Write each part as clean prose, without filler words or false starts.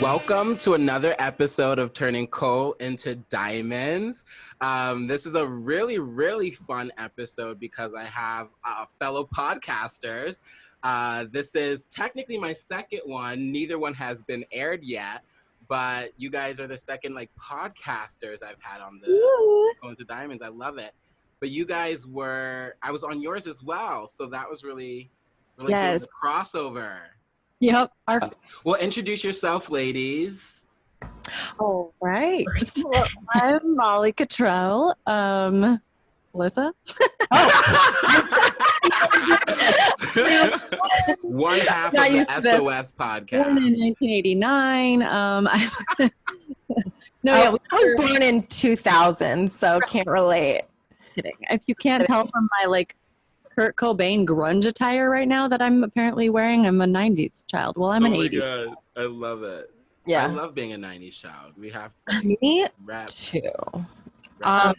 Welcome to another episode of Turning Coal into Diamonds. This is a really, really fun episode because I have fellow podcasters. This is technically my second one. Neither one has been aired yet, but you guys are the second podcasters I've had on the Coal into Diamonds. I love it. But you guys I was on yours as well, so that was really yes. Doing the crossover. Yep. Well, introduce yourself, ladies. All right. Well, I'm Molly Cottrell. Alissa? One half of the SOS podcast. Born in 1989. I was born in 2000, so can't relate. Kidding. If you can't tell from my Kurt Cobain grunge attire right now that I'm apparently wearing, I'm a 90s child. Well, I'm an 80s. God. I love it. Yeah. I love being a 90s child. We have to Me rap. too. I'm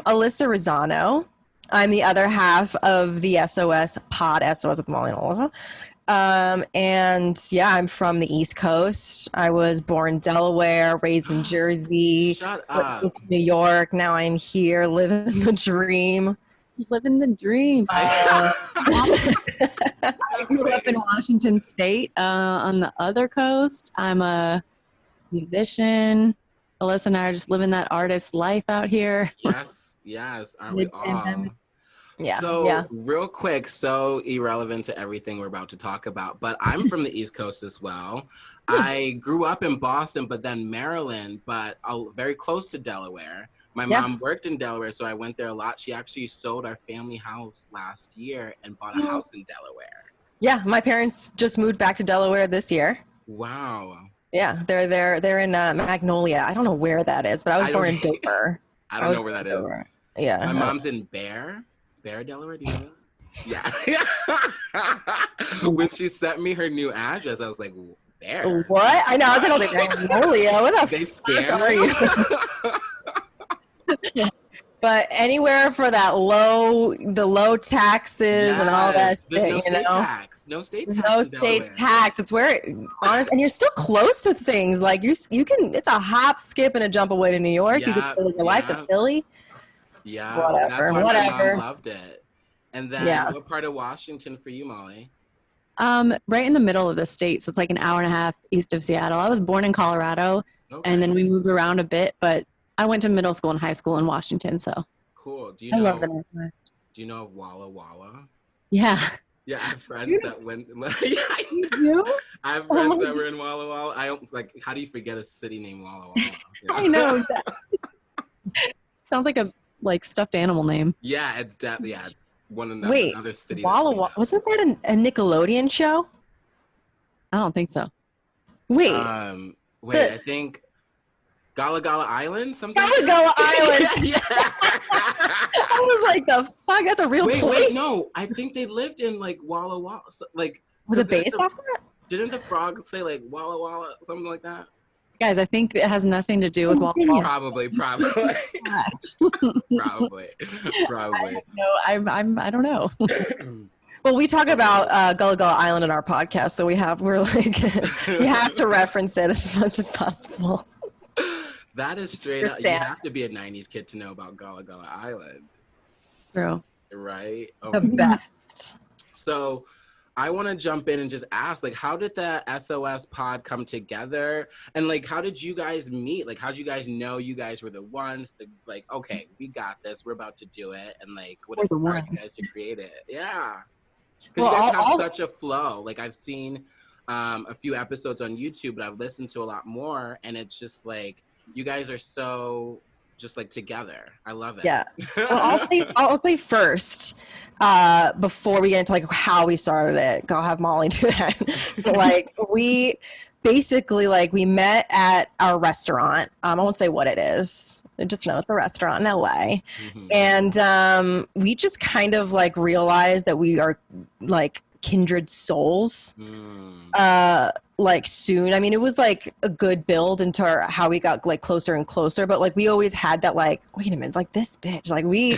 Alissa Razzano. I'm the other half of the SOS with Molly and Alissa. And yeah, I'm from the East Coast. I was born in Delaware, raised in Jersey. Shut up. Went to New York. Now I'm here living the dream. Living the dream. I grew up in Washington State on the other coast. I'm a musician. Alissa and I are just living that artist life out here. Yes. Aren't we all? Yeah. So real quick, so irrelevant to everything we're about to talk about, but I'm from the East Coast as well. I grew up in Boston, but then Maryland, but very close to Delaware. My mom worked in Delaware, so I went there a lot. She actually sold our family house last year and bought a house in Delaware. Yeah, my parents just moved back to Delaware this year. Wow. Yeah, they're in Magnolia. I don't know where that is, but I was born in Dover. I don't know where that is. Dover. Yeah. My mom's in Bear, Delaware. Do you know that? Yeah. When she sent me her new address, I was like, Bear? What? I know. I was like, Magnolia. What the fuck are you? But anywhere for the low taxes and all that shit, No state tax. No state tax. It's where honest, and you're still close to things. Like you can. It's a hop, skip, and a jump away to New York. You can live your life to Philly. Yeah, whatever. That's why my mom loved it. And then, what part of Washington for you, Molly? Right in the middle of the state, so it's like an hour and a half east of Seattle. I was born in Colorado, and then we moved around a bit, but I went to middle school and high school in Washington, so. Cool. Do you know? I love the Northwest. Do you know of Walla Walla? Yeah. Yeah, I have friends that went. Yeah, I have friends that were in Walla Walla. I don't how do you forget a city named Walla Walla? Yeah. I know. Sounds like a stuffed animal name. Yeah, it's one of another city. Walla Walla, wasn't that a Nickelodeon show? I don't think so. Wait. I think Gala Gala Island, something. Gala Island. Yeah. I was like, the fuck? That's a real place. Wait, no. I think they lived in Walla Walla. Was it based off that? Didn't the frog say Walla Walla, something like that? Guys, I think it has nothing to do with Walla Walla. Probably. Probably. No, I don't know. Well, we talk about Gullah Gullah Island in our podcast, so we have to reference it as much as possible. That is straight up. You have to be a 90s kid to know about Gullah Gullah Island. True. Right? The best. So I want to jump in and just ask, how did the SOS pod come together? And, how did you guys meet? How did you guys know you guys were the ones that, okay, we got this. We're about to do it. And, what inspired you guys to create it? Yeah. Because you guys have such a flow. I've seen a few episodes on YouTube, but I've listened to a lot more. And it's just, you guys are so just together. I love it. Yeah. Well, I'll say first, before we get into how we started it, I'll have Molly do that. But we basically we met at our restaurant. I won't say what it is. I just know it's a restaurant in LA. Mm-hmm. And we just kind of realized that we are kindred souls. Soon. I mean, it was a good build into how we got closer and closer, but we always had that wait a minute, this bitch, we we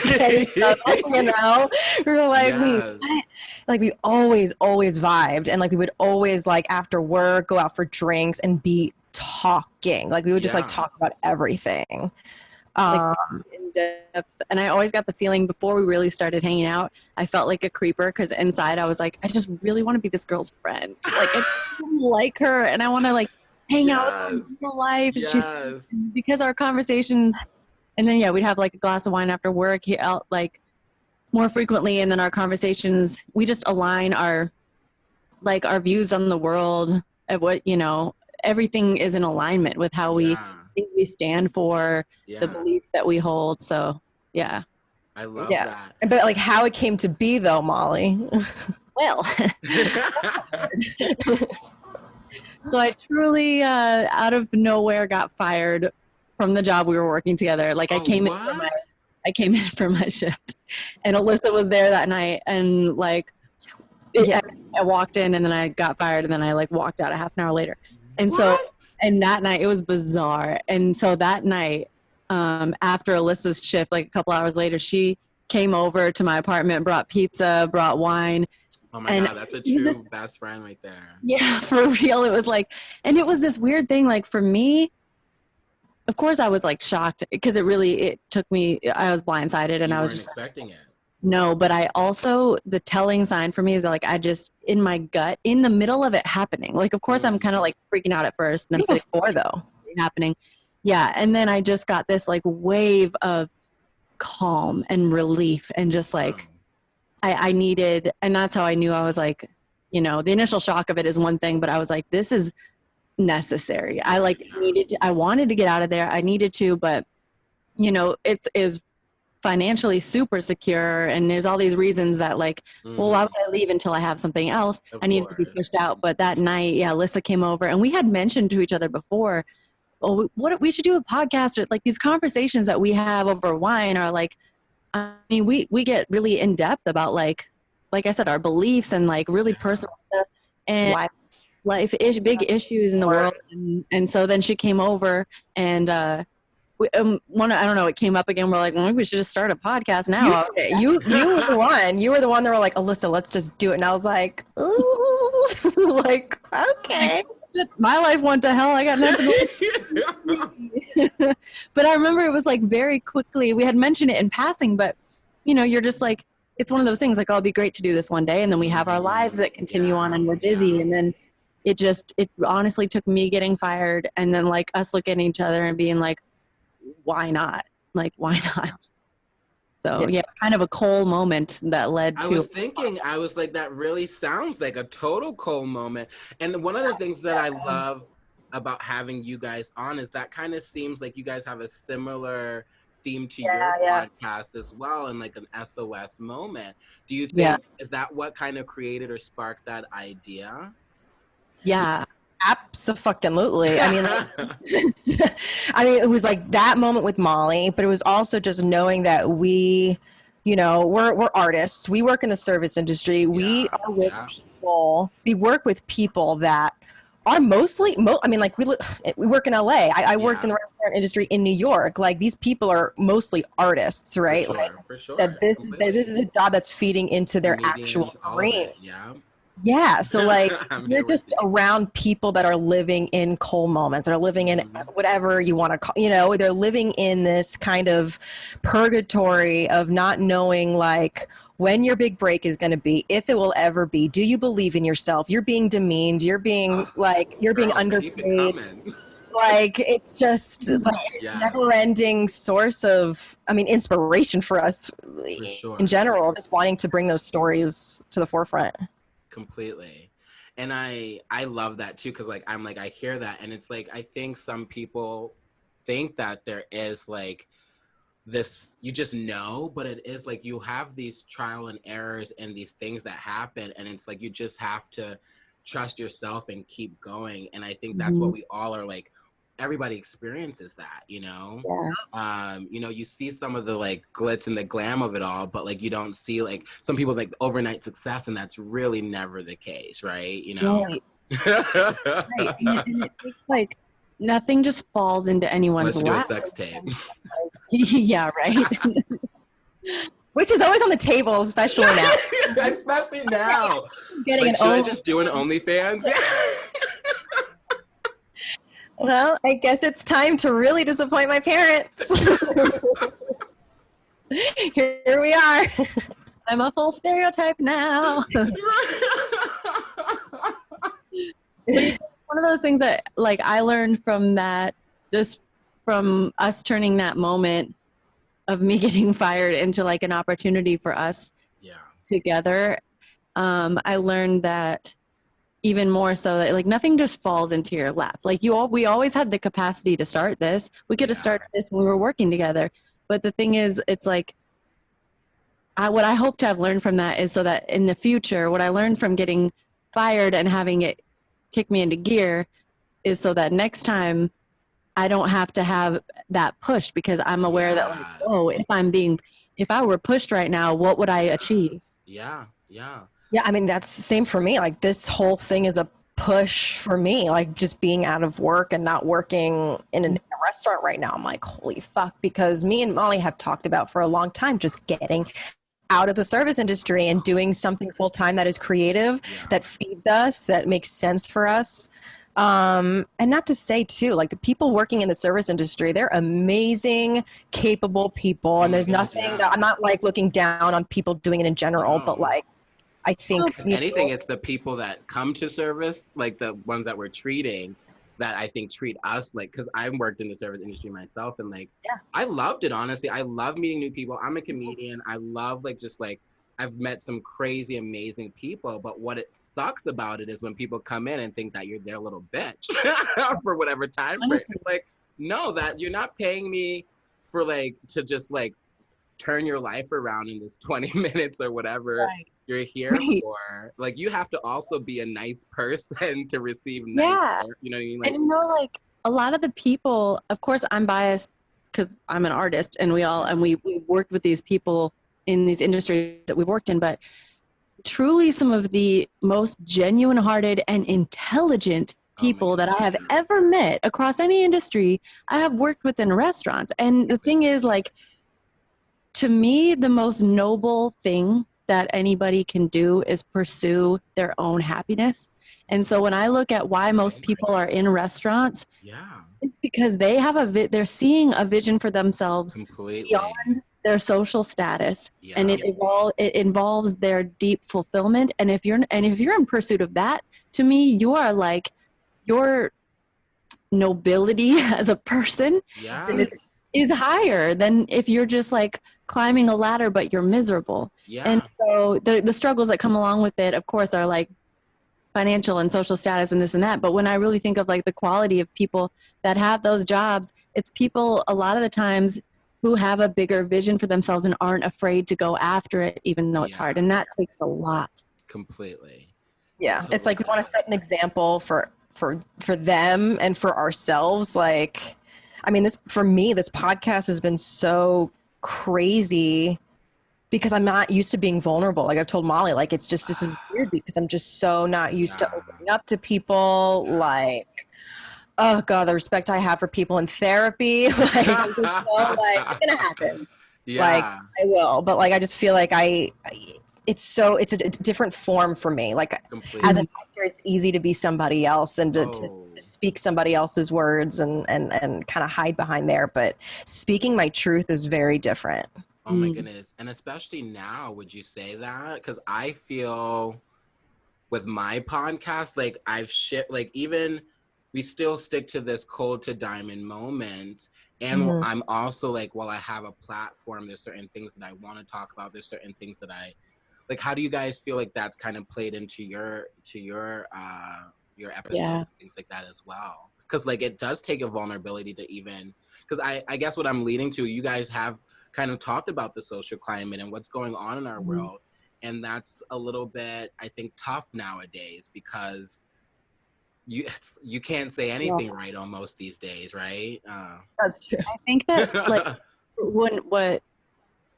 were yes. We always vibed, and we would always after work go out for drinks and be talking. Like we would just like talk about everything. Like in depth. And I always got the feeling before we really started hanging out, I felt like a creeper because inside I was like, I just really want to be this girl's friend. Like I like her and I want to like hang out with her in real life. She's because our conversations, and then we'd have like a glass of wine after work out like more frequently, and then our conversations, we just align our views on the world of what, everything is in alignment with how we think we stand for, the beliefs that we hold. So I love that. But like how it came to be though, Molly. Well, so I truly out of nowhere got fired from the job we were working together. Like I came in for my shift, and Alissa was there that night, and like I walked in and then I got fired, and then I like walked out a half an hour later. And so, and that night it was bizarre. And so that night, after Alyssa's shift, like a couple hours later, she came over to my apartment, brought pizza, brought wine. Oh my God, that's a true best friend right there. Yeah, for real. It was like, and it was this weird thing, like for me, of course I was like shocked because it took me, I was blindsided and I was just expecting it. No, but I also, the telling sign for me is that like, I just, in my gut, in the middle of it happening, like, of course I'm kind of like freaking out at first. And I'm sitting though happening. Yeah. And then I just got this like wave of calm and relief and just like, I needed, and that's how I knew I was like, the initial shock of it is one thing, but I was like, this is necessary. I like I wanted to get out of there. I needed to, but it is financially super secure, and there's all these reasons that like, well, why would I leave until I have something else? I needed to be pushed out. But that night, Alyssa came over, and we had mentioned to each other before, oh, what we should do a podcast, or like these conversations that we have over wine are like, I mean, we get really in depth about like I said, our beliefs and like really personal stuff and big issues in the world. And so then she came over and I don't know, it came up again. We're like, well, maybe we should just start a podcast now. You were the one. You were the one that were like, Alissa, let's just do it. And I was like, ooh, like, okay. My life went to hell. I got nothing. But I remember it was like very quickly, we had mentioned it in passing, but you're just like, it's one of those things like, oh, it'd be great to do this one day. And then we have our lives that continue on and we're busy. And then it honestly took me getting fired and then like us looking at each other and being like, why not? Like, why not? So it's kind of a Cole moment that led to. I was like, that really sounds like a total Cole moment. And one of the things that I love about having you guys on is that kind of seems like you guys have a similar theme to your podcast as well, and like an SOS moment. Do you think is that what kind of created or sparked that idea? Yeah. Absolutely. I mean, it was like that moment with Molly, but it was also just knowing that we, we're artists. We work in the service industry. We are with people. We work with people that are mostly, we work in LA. I worked in the restaurant industry in New York. Like these people are mostly artists, right? For sure. That this is a job that's feeding into their actual dream. Yeah, so like you're just around people that are living in Cole moments, that are living in whatever you want to call, they're living in this kind of purgatory of not knowing like when your big break is going to be, if it will ever be. Do you believe in yourself? You're being demeaned. You're being being underpaid. Like it's just never-ending source of, inspiration for us in general. Just wanting to bring those stories to the forefront. Completely. And I love that too, because like I'm like, I hear that and it's like, I think some people think that there is like this, you just know, but it is like you have these trial and errors and these things that happen, and it's like you just have to trust yourself and keep going. And I think that's what we all are like, everybody experiences that, you see some of the like glitz and the glam of it all, but like you don't see like some people like overnight success, and that's really never the case, right? Right. And it's like nothing just falls into anyone's lap. Do a sex tape. Yeah, right. Which is always on the table, especially now. Especially now. Getting like, should I just do an OnlyFans? Well, I guess it's time to really disappoint my parents. Here we are. I'm a full stereotype now. One of those things that like I learned from that, just from us turning that moment of me getting fired into like an opportunity for us together. I learned that even more so that like nothing just falls into your lap. Like we always had the capacity to start this. We could have started this when we were working together. But the thing is, it's like, what I hope to have learned from that is so that in the future, what I learned from getting fired and having it kick me into gear is so that next time I don't have to have that push, because I'm aware that like, oh, if I were pushed right now, what would I achieve? Yeah. I mean, that's the same for me. Like this whole thing is a push for me, like just being out of work and not working in a restaurant right now. I'm like, holy fuck, because me and Molly have talked about for a long time, just getting out of the service industry and doing something full time that is creative, that feeds us, that makes sense for us. And not to say too, like the people working in the service industry, they're amazing, capable people. And there's nothing that I'm not like looking down on people doing it in general, but like, I think if anything, it's the people that come to service, like the ones that we're treating, that I think treat us like, because I worked in the service industry myself, and like I loved it, honestly. I love meeting new people. I'm a comedian. I love like just like I've met some crazy amazing people, but what it sucks about it is when people come in and think that you're their little bitch for whatever time frame. It's like, no, that you're not paying me for like to just like turn your life around in this 20 minutes or whatever you're here for. Like you have to also be a nice person to receive nice work, you know what I mean? Like, and you know, like a lot of the people, of course I'm biased because I'm an artist, and we worked with these people in these industries that we've worked in, but truly some of the most genuine hearted and intelligent people that I have ever met across any industry, I have worked with in restaurants. And the thing is, like, to me, the most noble thing that anybody can do is pursue their own happiness. And so when I look at why most people are in restaurants, it's because they have they're seeing a vision for themselves beyond their social status, and it involves their deep fulfillment. And if you're in pursuit of that, to me, you are like, your nobility as a person is higher than if you're just like climbing a ladder but you're miserable. And so the struggles that come along with it, of course, are like financial and social status and this and that. But when I really think of like the quality of people that have those jobs, it's people a lot of the times who have a bigger vision for themselves and aren't afraid to go after it, even though it's hard. And that takes a lot. Completely. Yeah. It's like we want to set an example for them and for ourselves. Like, I mean, for me, this podcast has been so crazy because I'm not used to being vulnerable. Like I've told Molly, like, it's just, this is weird because I'm just so not used to opening up to people. Like, oh God, the respect I have for people in therapy, like, I'm just so, like, it's gonna happen. Like, I will, but like, I just feel like it's a different form for me. Like as an actor, it's easy to be somebody else and to speak somebody else's words and kind of hide behind there. But speaking my truth is very different. Oh my goodness. And especially now, would you say that? Because I feel with my podcast, like even we still stick to this cold to diamond moment. And I'm also like, well, I have a platform. There's certain things that I want to talk about. There's certain things that like, how do you guys feel like that's kind of played into your episodes and things like that as well? Because like, it does take a vulnerability to even, because I guess what I'm leading to, you guys have kind of talked about the social climate and what's going on in our world. And that's a little bit, I think, tough nowadays because you can't say anything right almost these days, right? That's true. I think that like what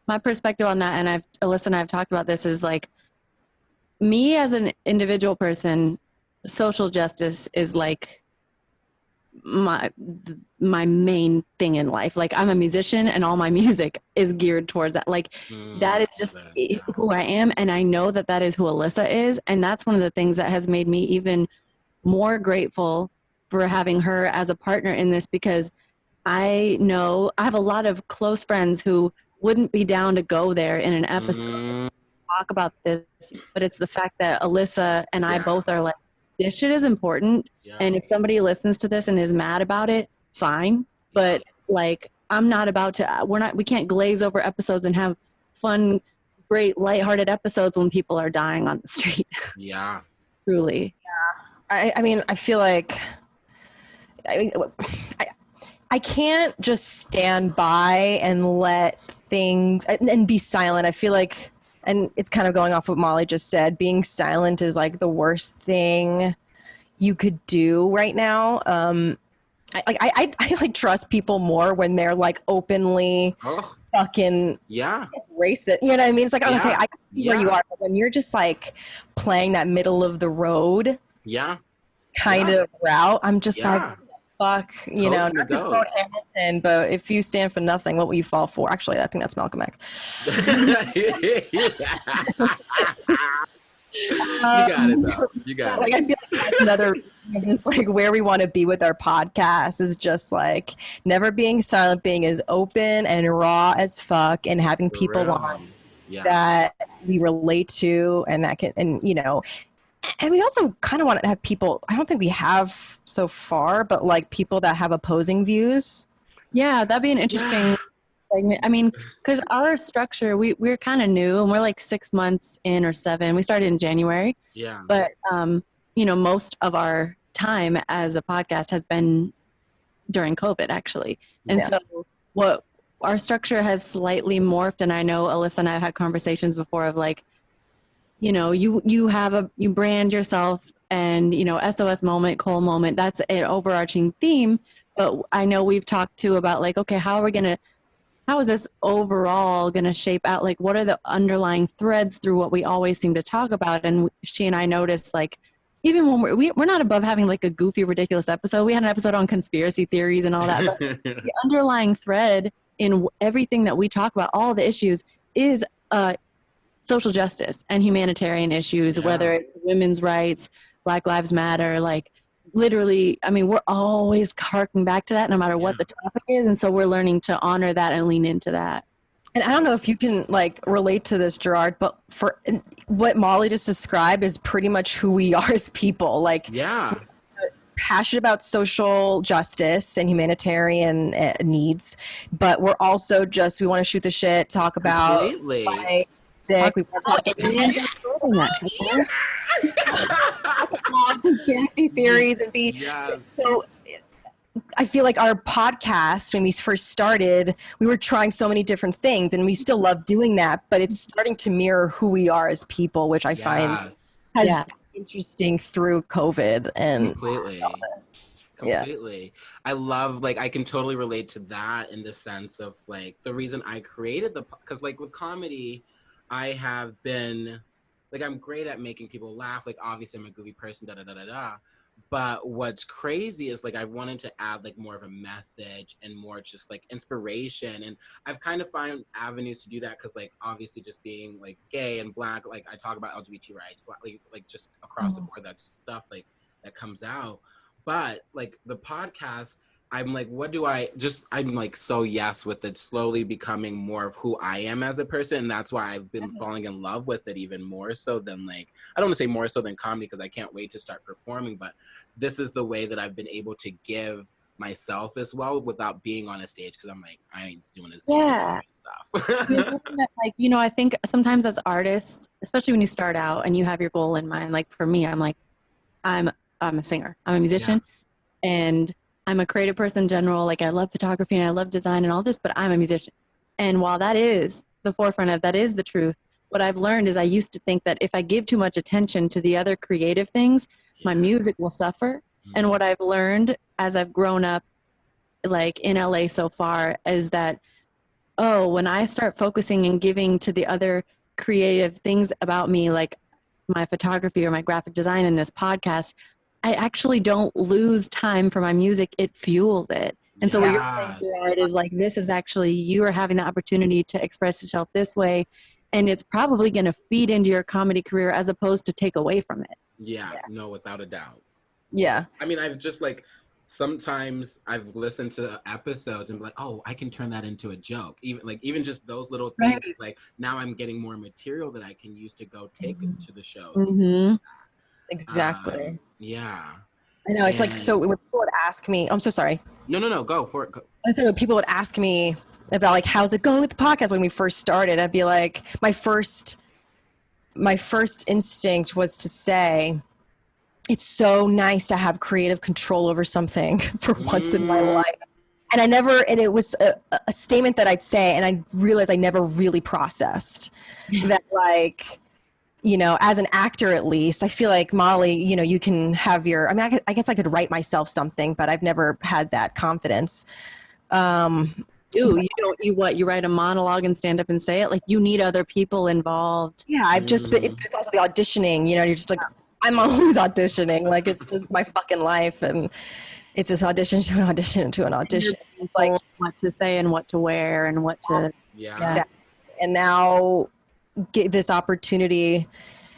my perspective on that, and Alissa and I have talked about this, is like, me as an individual person, social justice is like my main thing in life. Like I'm a musician and all my music is geared towards that. Like that is just who I am. And I know that is who Alissa is. And that's one of the things that has made me even more grateful for having her as a partner in this, because I know I have a lot of close friends who wouldn't be down to go there in an episode talk about this, but it's the fact that Alissa and I both are like, this shit is important, and if somebody listens to this and is mad about it, fine, but like, I'm not about to, we can't glaze over episodes and have fun, great, lighthearted episodes when people are dying on the street. Yeah. Truly. Yeah. I mean, I feel like I can't just stand by and let things and be silent. I feel like, and it's kind of going off what Molly just said, being silent is like the worst thing you could do right now. I like trust people more when they're like openly fucking racist. You know what I mean? It's like, okay, I can see where you are, but when you're just like playing that middle of the road kind of route, I'm just like, fuck, you know, not to quote Hamilton, but if you stand for nothing, what will you fall for? Actually, I think that's Malcolm X. You got it though. You got it. Like, I feel like that's another just like where we want to be with our podcast is just like never being silent, being as open and raw as fuck, and having people on that we relate to and that can, and you know, and we also kind of want to have people, I don't think we have so far, but like people that have opposing views. Yeah, that'd be an interesting segment. I mean, because our structure, we're kind of new, and we're like 6 months in or 7. We started in January. Yeah. But, you know, most of our time as a podcast has been during COVID, actually. And so what our structure has slightly morphed, and I know Alissa and I have had conversations before of like, you know, you brand yourself, and, you know, SOS moment, Cole moment, that's an overarching theme. But I know we've talked too about like, okay, how is this overall going to shape out? Like, what are the underlying threads through what we always seem to talk about? And she and I noticed, like, even when we're not above having like a goofy, ridiculous episode. We had an episode on conspiracy theories and all that. But the underlying thread in everything that we talk about, all the issues, is social justice and humanitarian issues, whether it's women's rights, Black Lives Matter, like literally, I mean, we're always harking back to that no matter what the topic is. And so we're learning to honor that and lean into that. And I don't know if you can like relate to this, Gerard, but for what Molly just described is pretty much who we are as people. Like, we're passionate about social justice and humanitarian needs, but we're also just, we want to shoot the shit, talk about like, dick. We want to talk about conspiracy theories and be so. I feel like our podcast, when we first started, we were trying so many different things, and we still love doing that, but it's starting to mirror who we are as people, which I find has been interesting through COVID and all this. Completely. I love, like, I can totally relate to that in the sense of like the reason I created because like with comedy, I have been like, I'm great at making people laugh. Like, obviously I'm a goofy person, but what's crazy is like I wanted to add like more of a message and more just like inspiration, and I've kind of found avenues to do that because like obviously just being like gay and Black, like I talk about LGBT rights, like just across the board, that stuff like that comes out. But like the podcast, I'm like, I'm like so with it slowly becoming more of who I am as a person. And that's why I've been falling in love with it even more so than like, I don't want to say more so than comedy because I can't wait to start performing, but this is the way that I've been able to give myself as well without being on a stage. Cause I'm like, I ain't doing this stuff. Like, you know, I think sometimes as artists, especially when you start out and you have your goal in mind, like for me, I'm like, I'm a singer, I'm a musician, and I'm a creative person in general. Like I love photography and I love design and all this, but I'm a musician. And while that is the forefront of, that is the truth, what I've learned is I used to think that if I give too much attention to the other creative things, my music will suffer. And what I've learned as I've grown up, like in LA so far, is that, when I start focusing and giving to the other creative things about me, like my photography or my graphic design in this podcast, I actually don't lose time for my music. It fuels it. And so what you're saying, Gerard, is like, this is actually, you are having the opportunity to express yourself this way, and it's probably going to feed into your comedy career as opposed to take away from it. No, without a doubt. Yeah. I mean, I've just like, sometimes I've listened to episodes and be like, oh, I can turn that into a joke. Even just those little things. Right. Like now I'm getting more material that I can use to go take it to the shows. Mm-hmm. Exactly. Yeah. I know. It's like, And so when people would ask me, I'm so sorry. no, go for it. Go. I said when people would ask me about like, how's it going with the podcast when we first started, I'd be like, my first instinct was to say, it's so nice to have creative control over something for once in my life. And and it was a statement that I'd say, and I realized I never really processed that, like, you know, as an actor, at least, I feel like, Molly, you know, you can have I mean, I guess I could write myself something, but I've never had that confidence. You write a monologue and stand up and say it? Like, you need other people involved. Yeah, I've just been, it's also the auditioning, you know, you're just like, I'm always auditioning. Like, it's just my fucking life. And it's just audition to an audition to an audition. It's like what to say and what to wear and what to. Yeah. Exactly. And now this opportunity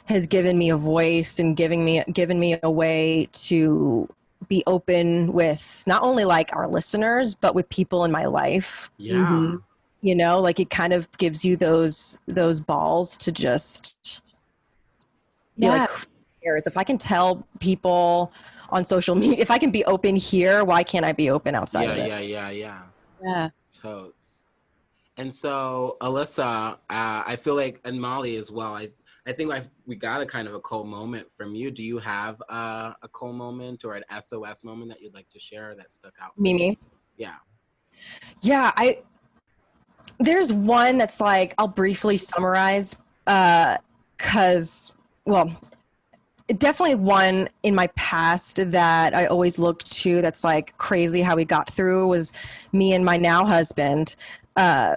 has given me a voice and given me a way to be open with not only like our listeners, but with people in my life. Yeah. Mm-hmm. You know, like it kind of gives you those balls to just be like, who cares? If I can tell people on social media, if I can be open here, why can't I be open outside of it? Yeah. Totes. And so, Alissa, I feel like, and Molly as well, I think we got a kind of a cool moment from you. Do you have a cool moment or an SOS moment that you'd like to share that stuck out? Mimi? Yeah. Yeah, there's one that's like, I'll briefly summarize, because, well, definitely one in my past that I always looked to that's like crazy how we got through was me and my now husband.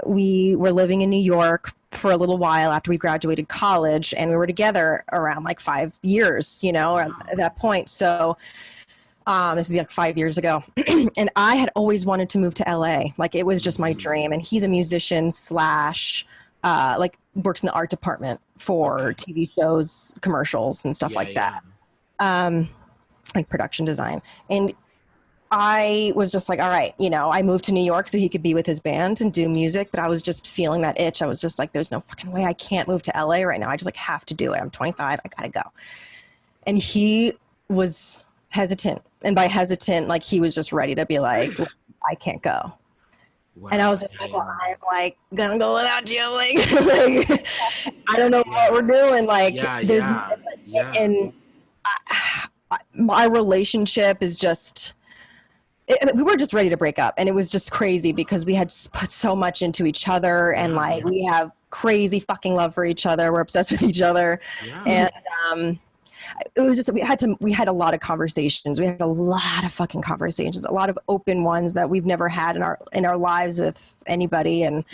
We were living in New York for a little while after we graduated college, and we were together around like 5 years, you know, at that point. So this is like 5 years ago. And I had always wanted to move to LA. Like, it was just my dream. And he's a musician slash like works in the art department for TV shows, commercials and stuff like that. Like production design. And I was just like, all right, you know, I moved to New York so he could be with his band and do music, but I was just feeling that itch. I was just like, there's no fucking way I can't move to LA right now. I just like have to do it. I'm 25. I gotta go. And he was hesitant. And by hesitant, like he was just ready to be like, I can't go. Wow. And I was just like, well, I'm like gonna go without you. Like, I don't know what we're doing. Like, and my relationship is just, we were just ready to break up, and it was just crazy because we had put so much into each other, and like we have crazy fucking love for each other. We're obsessed with each other, and it was just we had a lot of conversations. We had a lot of fucking conversations, a lot of open ones that we've never had in our lives with anybody, and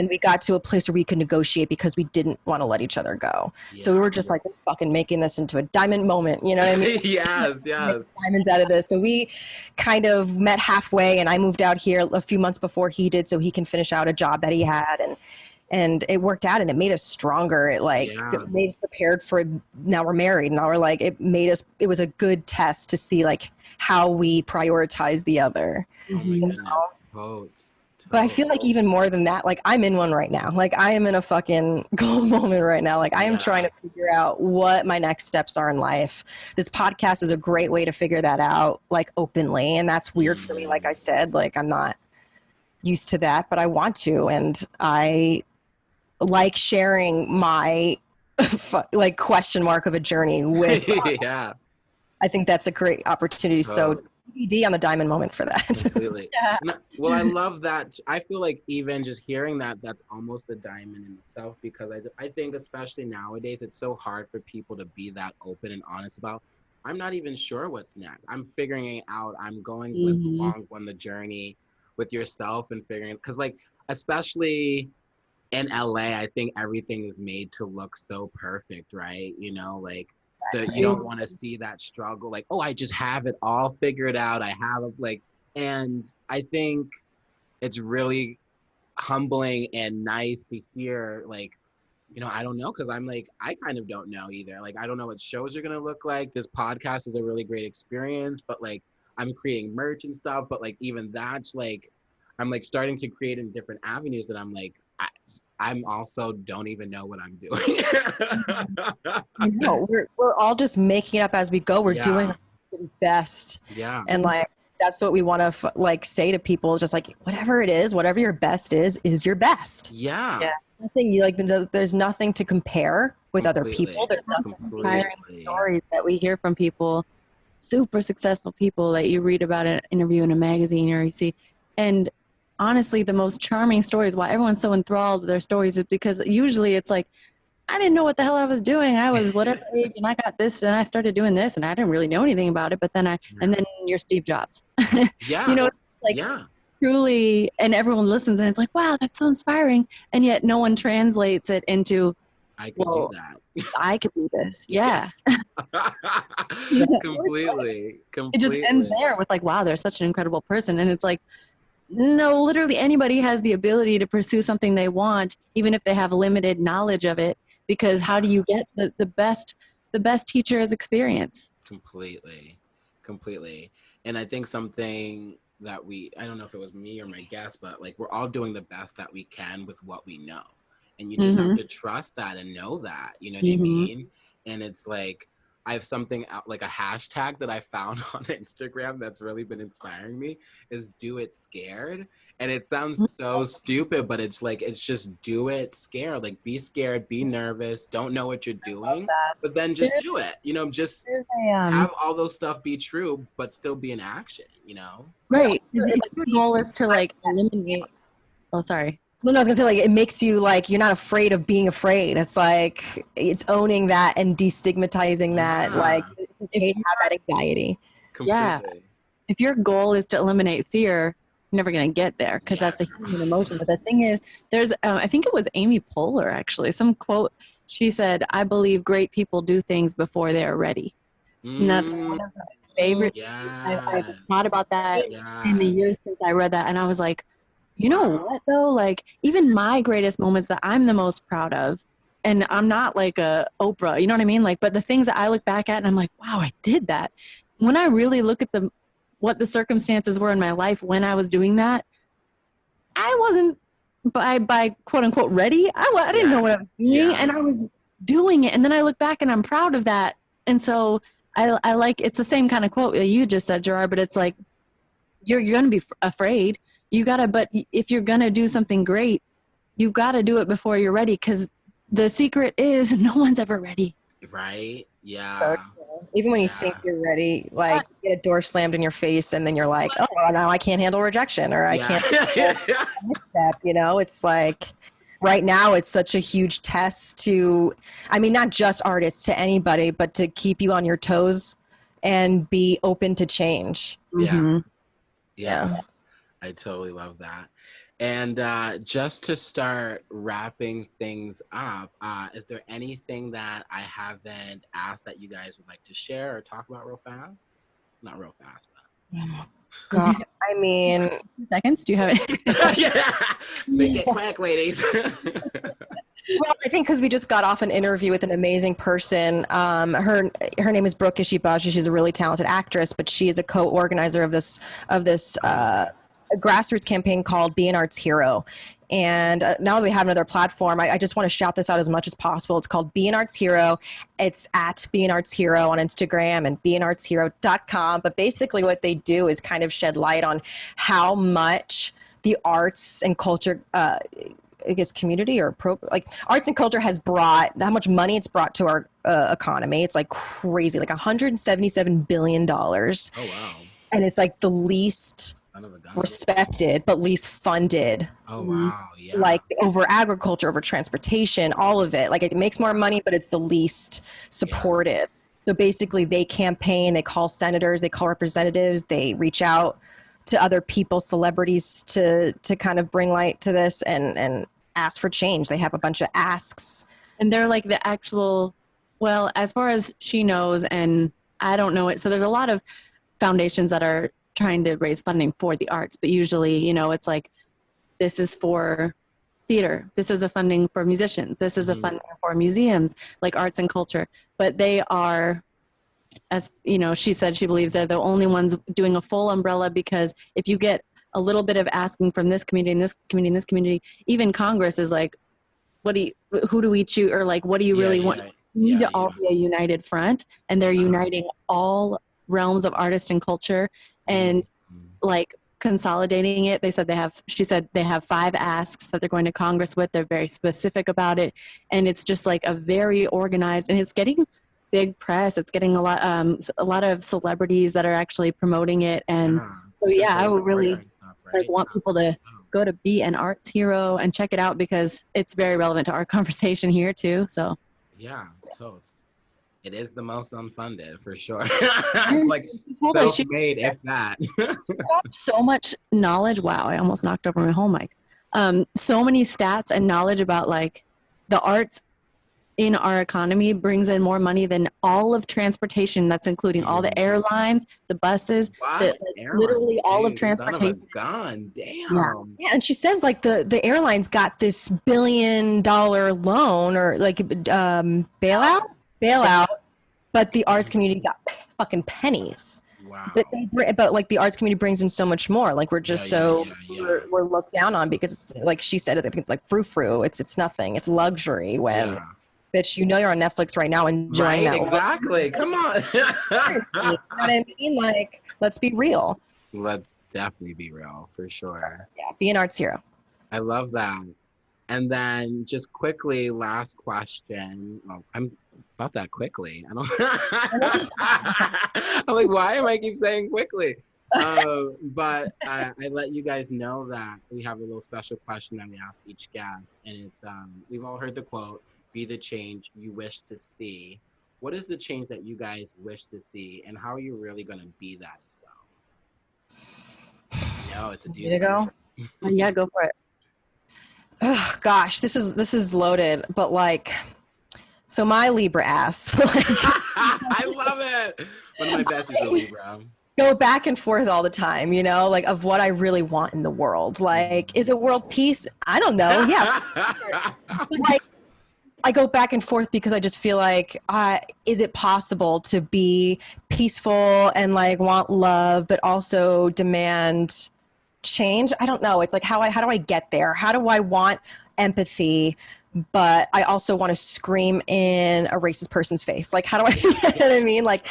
we got to a place where we could negotiate because we didn't want to let each other go. So we were just like fucking making this into a diamond moment, you know what I mean? Yes. Make diamonds out of this. So we kind of met halfway, and I moved out here a few months before he did, so he can finish out a job that he had, and it worked out, and it made us stronger. It it made us prepared for, now we're married. Now we're like, it was a good test to see like how we prioritize the other. Oh my goodness. But I feel like even more than that, like I'm in one right now. Like I am in a fucking gold moment right now. Like I am trying to figure out what my next steps are in life. This podcast is a great way to figure that out, like openly. And that's weird for me. Like I said, like I'm not used to that, but I want to. And I like sharing my like question mark of a journey with. I think that's a great opportunity. So DVD on the diamond moment for that. Completely. Well, I love that. I feel like even just hearing that, that's almost a diamond in itself, because I think especially nowadays, it's so hard for people to be that open and honest about, I'm not even sure what's next. I'm figuring it out. I'm going along on the journey with yourself and figuring, because like, especially in LA, I think everything is made to look so perfect, right? You know, like, so you don't want to see that struggle, like, oh, I just have it all figured out. I have it, like, and I think it's really humbling and nice to hear, like, you know, I don't know, because I'm like, I kind of don't know either. Like, I don't know what shows are going to look like. This podcast is a really great experience, but like, I'm creating merch and stuff, but like even that's like I'm like starting to create in different avenues that I'm like I'm also don't even know what I'm doing. I know we're all just making it up as we go. We're doing our best, Yeah. and like that's what we want to like say to people. Is just like whatever it is, whatever your best is your best. Yeah. Nothing you like. There's nothing to compare with other people. There's nothing Inspiring stories that we hear from people, super successful people that you read about an interview in a magazine or you see, and honestly, the most charming stories, why everyone's so enthralled with their stories, is because usually it's like, I didn't know what the hell I was doing. I was whatever age and I got this and I started doing this and I didn't really know anything about it. But then and then you're Steve Jobs. Yeah. You know, like truly, and everyone listens and it's like, wow, that's so inspiring. And yet no one translates it into, I could do that. I could do this. Yeah. Completely. It just ends there with like, wow, they're such an incredible person. And it's like, no, literally anybody has the ability to pursue something they want, even if they have limited knowledge of it, because how do you get the best teacher is experience. Completely. And I think something that I don't know if it was me or my guest, but like we're all doing the best that we can with what we know. And you just have to trust that and know that, you know what I mean? And it's like, I have something like a hashtag that I found on Instagram that's really been inspiring me is do it scared. And it sounds so stupid, but it's like, it's just do it scared. Like be scared, be nervous, don't know what you're doing, but then just do it, you know, just have all those stuff be true, but still be in action, you know? Right. The goal is to like eliminate, oh, sorry. No, I was gonna say like it makes you like you're not afraid of being afraid. It's like it's owning that and destigmatizing that. Like you have that anxiety. Completely. Yeah. If your goal is to eliminate fear, you're never gonna get there because that's a human emotion. But the thing is, there's I think it was Amy Poehler actually. Some quote she said, "I believe great people do things before they are ready," and that's one of my favorite. I've thought about that in the years since I read that, and I was like, you know what though? Like even my greatest moments that I'm the most proud of, and I'm not like a Oprah, you know what I mean? Like, but the things that I look back at and I'm like, wow, I did that. When I really look at what the circumstances were in my life when I was doing that, I wasn't by quote unquote ready. I didn't know what I was doing and I was doing it. And then I look back and I'm proud of that. And so I like, it's the same kind of quote that you just said, Gerard, but it's like, you're going to be afraid. But if you're going to do something great, you got to do it before you're ready. Cause the secret is no one's ever ready. Right. Yeah. Even when you think you're ready, like you get a door slammed in your face and then you're like, oh, now I can't handle rejection or I can't step, you know, it's like right now it's such a huge test to, I mean, not just artists, to anybody, but to keep you on your toes and be open to change. Yeah. I totally love that. And just to start wrapping things up, is there anything that I haven't asked that you guys would like to share or talk about real fast? Not real fast, but. Oh, God, I mean. 2 seconds? Do you have it? Make it quick, ladies. Well, I think because we just got off an interview with an amazing person. Her name is Brooke Ishibashi. She's a really talented actress, but she is a co-organizer of this grassroots campaign called Be an Arts Hero. And now that we have another platform, I just want to shout this out as much as possible. It's called Be an Arts Hero. It's at Be an Arts Hero on Instagram and beanartshero.com. But basically what they do is kind of shed light on how much the arts and culture I guess community or arts and culture has brought, how much money it's brought to our economy. It's like crazy, like $177 billion. Oh, wow. And it's like the least respected, but least funded. Oh, wow. Yeah. Like over agriculture, over transportation, all of it. Like it makes more money, but it's the least supported. Yeah. So basically they campaign, they call senators, they call representatives, they reach out to other people, celebrities to kind of bring light to this and ask for change. They have a bunch of asks. And they're like the actual, well, as far as she knows, and I don't know it. So there's a lot of foundations that are trying to raise funding for the arts, but usually, you know, it's like, this is for theater. This is a funding for musicians. This is a funding for museums, like arts and culture. But they are as you know, she said she believes they're the only ones doing a full umbrella, because if you get a little bit of asking from this community and this community and this community, even Congress is like, who do we choose? Or like, what do you really want? We need to all be a united front, and they're uniting all realms of artists and culture, and like consolidating it. She said they have 5 asks that they're going to Congress with. They're very specific about it, and it's just like a very organized, and it's getting big press. It's getting a lot of celebrities that are actually promoting it. And so I would really want people to go to Be an Arts Hero and check it out, because it's very relevant to our conversation here too. So toast. It is the most unfunded for sure. It's like self-made, if that. So much knowledge. Wow, I almost knocked over my whole mic. So many stats and knowledge about like the arts in our economy brings in more money than all of transportation. That's including all the airlines, the buses, literally all of transportation. Damn. Yeah, and she says like the airlines got this $1 billion loan or like bailout, but the arts community got fucking pennies. Wow. But like the arts community brings in so much more. Like we're just we're looked down on because it's, like she said, I think like frou-frou. It's nothing. It's luxury when. Yeah. Bitch, you know you're on Netflix right now enjoying that. Exactly. Come on. You know what I mean? Like, let's be real. Let's definitely be real, for sure. Yeah, be an arts hero. I love that. And then just quickly, last question. Oh, I'm about that quickly. I don't. I'm like, why am I keep saying quickly? But I let you guys know that we have a little special question that we ask each guest, and it's we've all heard the quote, "Be the change you wish to see." What is the change that you guys wish to see, and how are you really going to be that as well? No, it's a deal. Go? Yeah, go for it. Oh gosh, this is loaded, but like, so my Libra ass. I love it. One of my best is a Libra. Go back and forth all the time, you know, like of what I really want in the world. Like, is it world peace? I don't know. Yeah. Like, I go back and forth because I just feel like, is it possible to be peaceful and like want love, but also demand change? I don't know. It's like, how do I get there? How do I want empathy, but I also want to scream in a racist person's face? Like, how do I, you know what I mean? Like,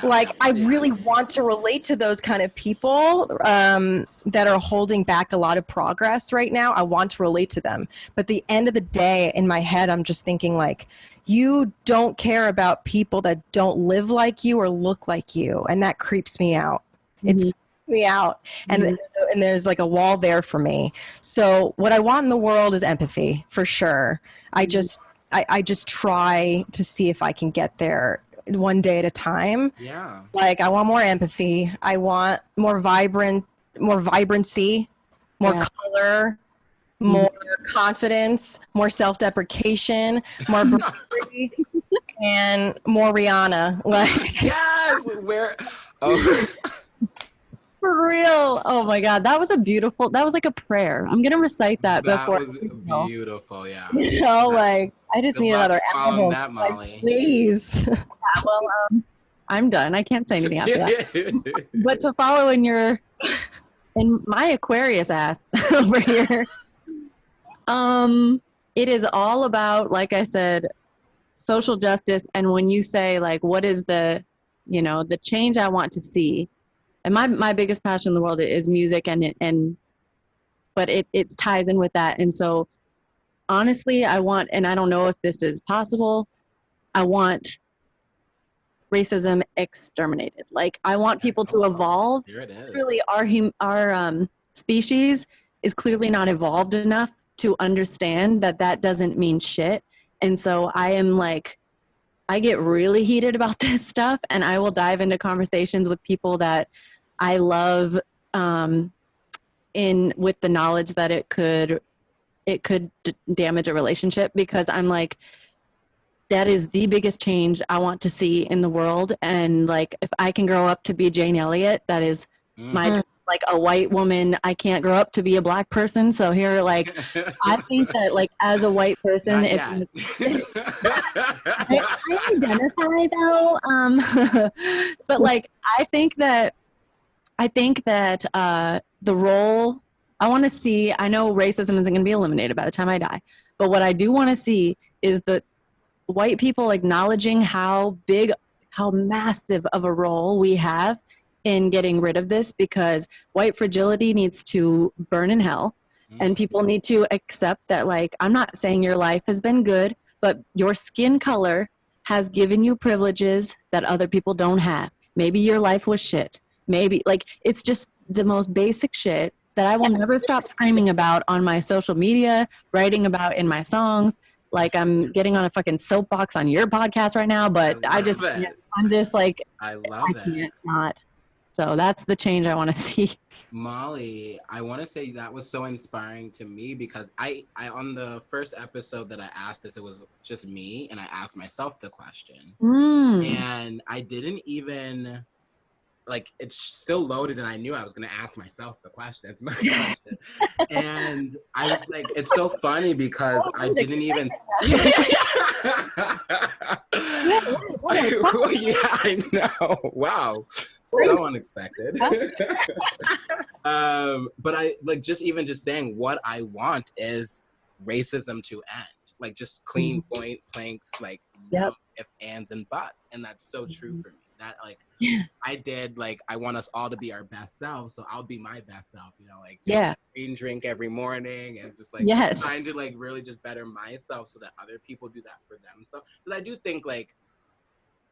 I really want to relate to those kind of people that are holding back a lot of progress right now. I want to relate to them. But at the end of the day, in my head, I'm just thinking like, you don't care about people that don't live like you or look like you. And that creeps me out. It's me out, and there's like a wall there for me. So what I want in the world is empathy, for sure. I just try to see if I can get there one day at a time. Yeah. Like, I want more empathy. I want more vibrancy, more color, more confidence, more self-deprecation, more bravery, and more Rihanna. Like, yes, For real. Oh my God. That was like a prayer. I'm going to recite that before. That was beautiful. Yeah. You know, like, I just need another album. That, like, please. Yeah, well, I'm done. I can't say anything after that. But to follow in my Aquarius ass over here, it is all about, like I said, social justice. And when you say like, what is the change I want to see? And my biggest passion in the world is music, but it ties in with that. And so honestly, I want, and I don't know if this is possible, I want racism exterminated. Like, I want people to evolve. Here it is. Really, our species is clearly not evolved enough to understand that doesn't mean shit. And so I get really heated about this stuff, and I will dive into conversations with people that I love, with the knowledge that it could damage a relationship, because I'm like, that is the biggest change I want to see in the world. And like, if I can grow up to be Jane Elliott, that is my like a white woman, I can't grow up to be a black person. So here, like, I think that like as a white person, Not it's yet. I identify though. But like I think that the role I want to see, I know racism isn't going to be eliminated by the time I die, but what I do want to see is the white people acknowledging how big, how massive of a role we have in getting rid of this, because white fragility needs to burn in hell, and people need to accept that, like, I'm not saying your life has been good, but your skin color has given you privileges that other people don't have. Maybe your life was shit. Maybe, like, it's just the most basic shit that I will never stop screaming about on my social media, writing about in my songs. Like, I'm getting on a fucking soapbox on your podcast right now, but I'm just like, I love I can't not. So that's the change I want to see. Molly, I want to say that was so inspiring to me, because I on the first episode that I asked this, it was just me, and I asked myself the question. And I didn't even, like, it's still loaded, and I knew I was going to ask myself the question. It's my question. And I was like, it's so funny because I didn't even. Yeah, I know. Wow. So unexpected. But I like just saying what I want is racism to end. Like, just clean point blanks, like, no if, ands, and buts. And that's so true for me. That, like, I did, like, I want us all to be our best selves, so I'll be my best self, you know, like, green drink every morning, and just, like, trying to, like, really just better myself so that other people do that for themselves. Because I do think, like,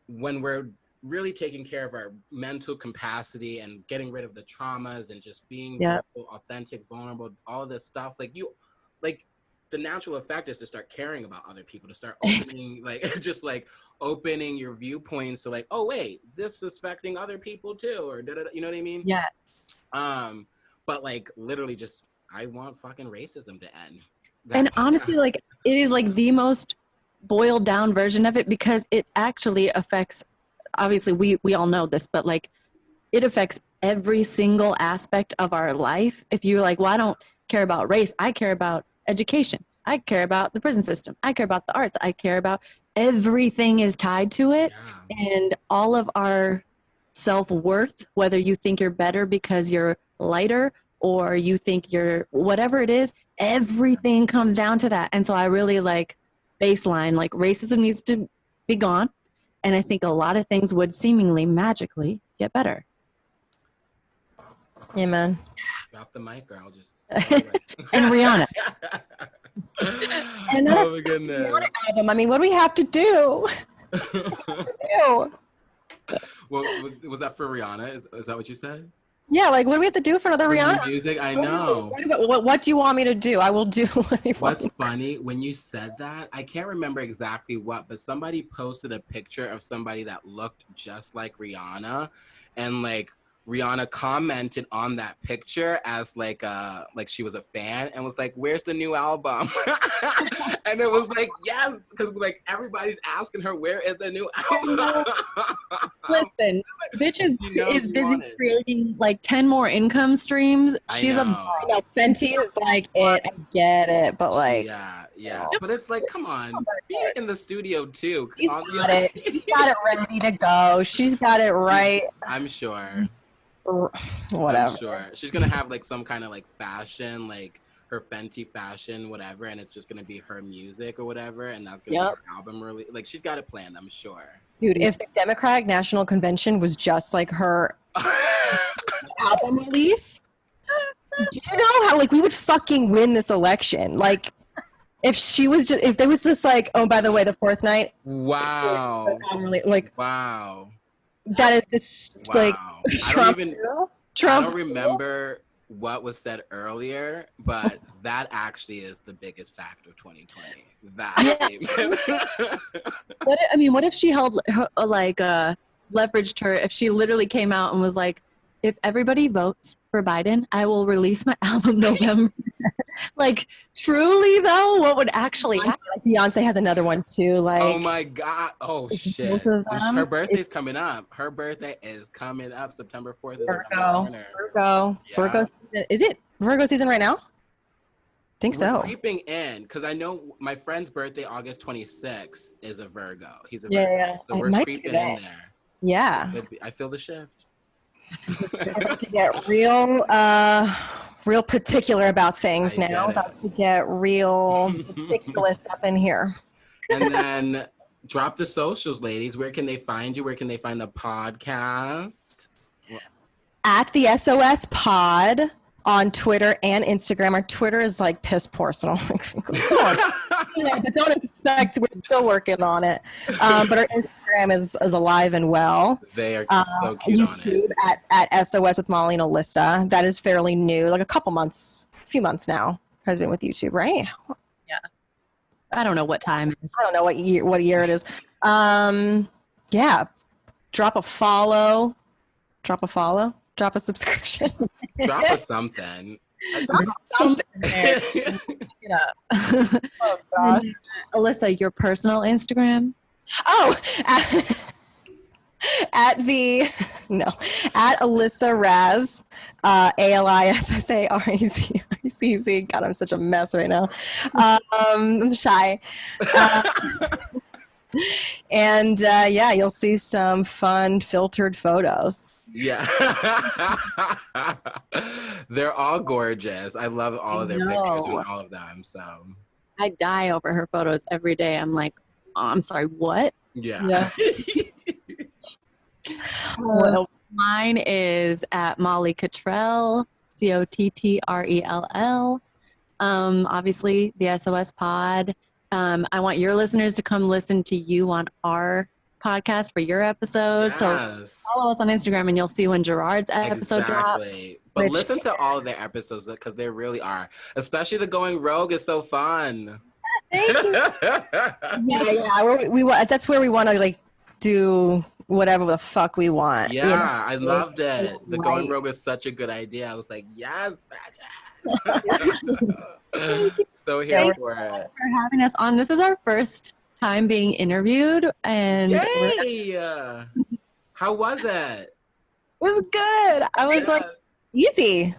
when we're really taking care of our mental capacity and getting rid of the traumas and just being authentic, vulnerable, all this stuff, like, the natural effect is to start caring about other people, to start opening, like, just, like, opening your viewpoints to, like, oh, wait, this is affecting other people too, or you know what I mean? Yeah. But, like, literally just, I want fucking racism to end. And honestly, like, it is, like, the most boiled down version of it, because it actually affects, obviously we all know this, but, like, it affects every single aspect of our life. If you're like, well, I don't care about race, I care about education, I care about the prison system, I care about the arts, I care about everything is tied to it. And all of our self-worth, whether you think you're better because you're lighter or you think you're whatever it is, everything comes down to that. And so I really like baseline, like, racism needs to be gone, and I think a lot of things would seemingly magically get better. Amen. Drop the mic, or I'll just and Rihanna. And oh my goodness. Album. I mean, what do we have to do? Well, was that for Rihanna? Is that what you said? Yeah, like, what do we have to do for another Rihanna music? I know. What do you want me to do? I will do what you want. What's funny, when you said that, I can't remember exactly what, but somebody posted a picture of somebody that looked just like Rihanna, and, like, Rihanna commented on that picture as, like she was a fan, and was like, where's the new album? And it was like, yes, because, like, everybody's asking her, where is the new album? Listen, bitch is busy creating, like, 10 more income streams. She's I know Fenty is like it. I get it, but, like, yeah. But it's like, come on, be in the studio too. She's got it. She's got it ready to go. She's got it right. I'm sure. Whatever. I'm sure she's gonna have, like, some kind of, like, fashion, like her Fenty fashion, whatever, and it's just gonna be her music or whatever, and that's gonna be her album release. Like, she's got it planned, I'm sure. Dude, if the Democratic National Convention was just like her album release, do you know how, like, we would fucking win this election? Like, if there was just like, oh, by the way, the fourth night. Wow. Like, wow. That is just like Trump. I don't remember what was said earlier, but that actually is the biggest factor of 2020. What if she held her, leveraged her, if she literally came out and was like, if everybody votes for Biden, I will release my album November. Like, truly though, what would actually happen? Beyonce has another one too. Like, oh my God. Oh shit. Her birthday's coming up. Her birthday is coming up. September 4th is around the corner. Virgo. Yeah. Virgo season. Is it Virgo season right now? I think so. We're creeping in because I know my friend's birthday, August 26th, is a Virgo. He's a Virgo. Yeah. So we're creeping in there. Yeah. I feel the shift. To get real particular about things now. About to get real ridiculous up in here. And then drop the socials, ladies. Where can they find you? Where can they find the podcast? At the SOS Pod on Twitter and Instagram. Our Twitter is like piss poor, so but don't expect, we're still working on it. But our Instagram is alive and well. They are so cute on it. At SOS with Molly and Alyssa. That is fairly new, like a few months now has been with YouTube, right? Yeah. I don't know what time it is. I don't know what year it is. Yeah. Drop a follow. Drop a subscription. Drop us something. Oh, God. Alyssa, your personal Instagram? Oh, at Alissa Raz, ALISSARAZZ. God, I'm such a mess right now. I'm shy. And yeah, you'll see some fun filtered photos. Yeah. They're all gorgeous. I love all of their pictures and all of them. So I die over her photos every day. I'm like, oh, I'm sorry, what? Yeah. Well, mine is at Molly Cottrell, Cottrell. Obviously, the SOS Pod. I want your listeners to come listen to you on our podcast for your episode. Yes. So follow us on Instagram and you'll see when Gerard's episode drops. But listen to all of their episodes because they really are. Especially the Going Rogue is so fun. Thank you. Yeah. That's where we want to like do whatever the fuck we want. Yeah, you know? I loved it. The Going Rogue is such a good idea. I was like, yes, bitches. So here for it. For having us on. This is our first time being interviewed, and yay! How was it? It was good. I was like, easy.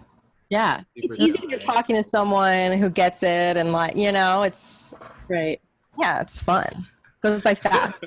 Yeah, it's easy when you're talking to someone who gets it, and like, you know, it's right. Yeah, it's fun. Goes by fast.